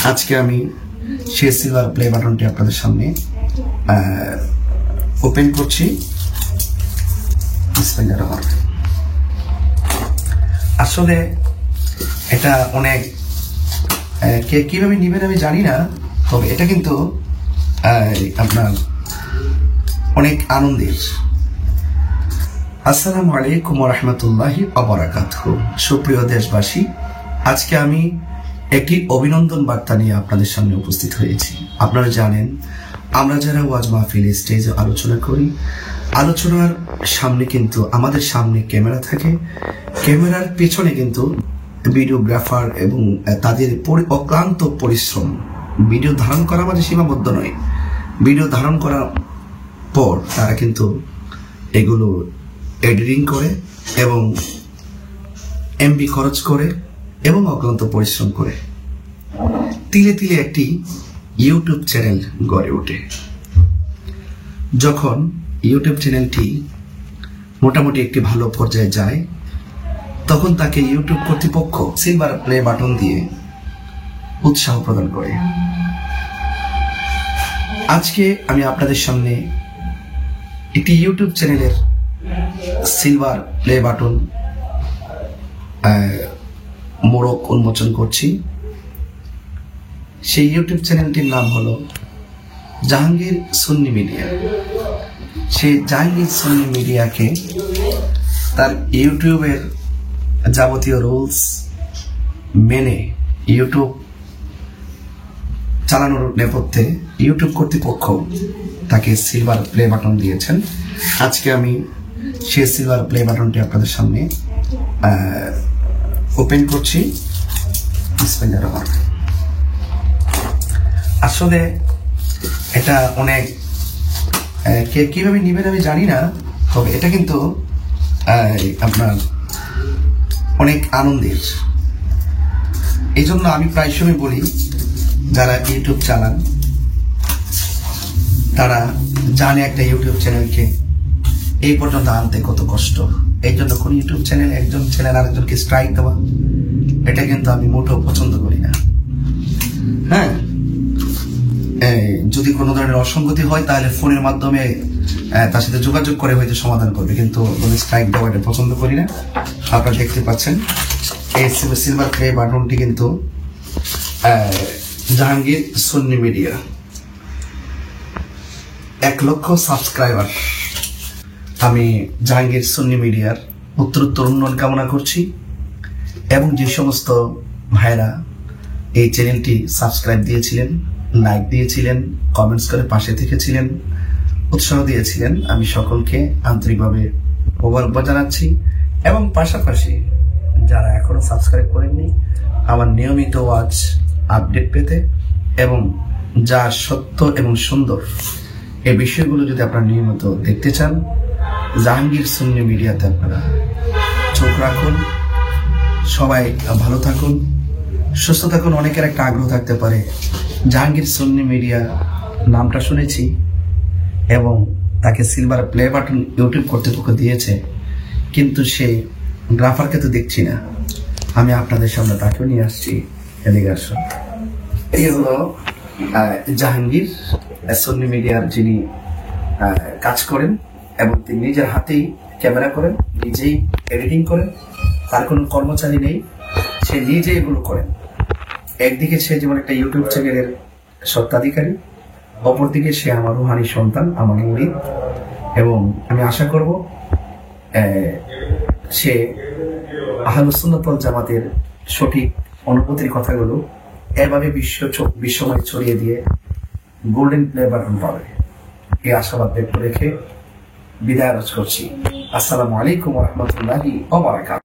আজকে আমি সেই সিলভার প্লে বাটনটি আপনাদের সামনে ওপেন করছি। আসলে এটা অনেক কে কিভাবে নিবেন আমি জানি না, তবে এটা কিন্তু আপনার অনেক আনন্দের। আসসালামু আলাইকুম ওয়া রাহমাতুল্লাহি ওয়া বারাকাতুহু। সুপ্রিয় দেশবাসী, আজকে আমি একটি অভিনন্দন বার্তা নিয়ে আপনাদের সামনে উপস্থিত হয়েছি। আপনারা জানেন, আমরা যারা ওয়াজ মাহফিল স্টেজে আলোচনা করি, আলোচনার সামনে কিন্তু আমাদের সামনে ক্যামেরা থাকে, ক্যামেরার পেছনে কিন্তু ভিডিওগ্রাফার এবং তাদের অক্লান্ত পরিশ্রম। ভিডিও ধারণ করা মানে সীমাবদ্ধ নয়, ভিডিও ধারণ করার পর তারা কিন্তু এগুলো এডিটিং করে এবং এমবি খরচ করে এবং অক্লান্ত পরিশ্রম করে তিলে তিলে একটি ইউটিউব চ্যানেল গড়ে ওঠে। যখন ইউটিউব চ্যানেলটি মোটামুটি একটি ভালো পর্যায়ে যায়, তখন তাকে ইউটিউব কর্তৃপক্ষ সিলভার প্লে বাটন দিয়ে উৎসাহ প্রদান করে। আজকে আমি আপনাদের সামনে একটি ইউটিউব চ্যানেলের সিলভার প্লে বাটন মোড়ক উন্মোচন করছি। সেই ইউটিউব চ্যানেলটির নাম হলো জাহাঙ্গীর সুন্নি মিডিয়া। সেই জাহাঙ্গীর সুন্নি মিডিয়াকে তার ইউটিউবের যাবতীয় রুলস মেনে ইউটিউব চালানোর নেপথ্যে ইউটিউব কর্তৃপক্ষ তাকে সিলভার প্লে বাটন দিয়েছেন। আজকে আমি সেই সিলভার প্লে বাটনটি আপনাদের সামনে ওপেন করছি। আসলে এটা অনেক কে কিভাবে নিবেন আমি জানি না, তবে এটা কিন্তু আপনার অনেক আনন্দের। এই জন্য আমি প্রায় সময় বলি, যারা ইউটিউব চালান তারা জানে একটা ইউটিউব চ্যানেলকে এই পর্যন্ত আনতে কত কষ্ট। এই জন্য কোন ইউটিউব চ্যানেল একজন চ্যানেল আরেকজনকে স্ট্রাইক দেওয়া, এটা কিন্তু আমি মোটেও পছন্দ করি না। হ্যাঁ, যদি কোনো ধরনের অসঙ্গতি হয় তাহলে ফোনের মাধ্যমে তার সাথে যোগাযোগ করে হয়তো সমাধান করবে, কিন্তু স্ট্রাইক দেওয়া এটা পছন্দ করি না। আপনারা দেখতে পাচ্ছেন এই সিলভার প্লে বাটনটি কিন্তু জাহাঙ্গীর সুন্নি মিডিয়া 1 লক্ষ সাবস্ক্রাইবার। আমি জাহাঙ্গীর সুন্নি মিডিয়ার উত্তরোত্তর উন্নয়ন কামনা করছি এবং যে সমস্ত ভাইরা এই চ্যানেলটি সাবস্ক্রাইব দিয়েছিলেন, লাইক দিয়েছিলেন, কমেন্টস করে পাশে থেকেছিলেন, উৎসাহ দিয়েছিলেন, আমি সকলকে আন্তরিকভাবে মোবারকবাদ জানাচ্ছি। এবং পাশাপাশি যারা এখনো সাবস্ক্রাইব করেননি, আমার নিয়মিত ওয়াজ আপডেট পেতে এবং যা সত্য এবং সুন্দর এই বিষয়গুলো যদি আপনারা নিয়মিত দেখতে চান, জাহাঙ্গীর সুন্নি মিডিয়াতে আপনারা চোখ রাখুন। সবাই ভালো থাকুন, সুস্থ থাকুন। অনেকের একটা আগ্রহ থাকতে পারে, জাহাঙ্গীর সুন্নি মিডিয়া নামটা শুনেছি এবং তাকে সিলভার প্লে বাটন ইউটিউব কর্তৃপক্ষ দিয়েছে, কিন্তু সে গ্রাফারকে তো দেখছি না। আমি আপনাদের সামনে তাকেও নিয়ে আসছি, এদিকে আসুন। এই হলো জাহাঙ্গীর সুন্নি মিডিয়ার যিনি কাজ করেন এবং তিনি নিজের হাতেই ক্যামেরা করেন, নিজেই এডিটিং করেন, তার কোনো কর্মচারী নেই, সে নিজে এগুলো করেন। একদিকে সে যেমন একটা ইউটিউব চ্যানেলের স্বত্বাধিকারী, অপরদিকে সে আমার রুহানি সন্তান, আমার মুরিদ, এবং আমি আশা করব সে আহলুস সুন্নাত ওয়াল জামাতের সঠিক অনুভূতির কথাগুলো এভাবে বিশ্বময় ছড়িয়ে দিয়ে গোল্ডেন প্লে বাটন পাবে, এই আশাবাদ ব্যক্ত রেখে বিদায় করছি। আসসালামু আলাইকুম ওয়া রাহমাতুল্লাহি ওয়া বারাকাতুহু।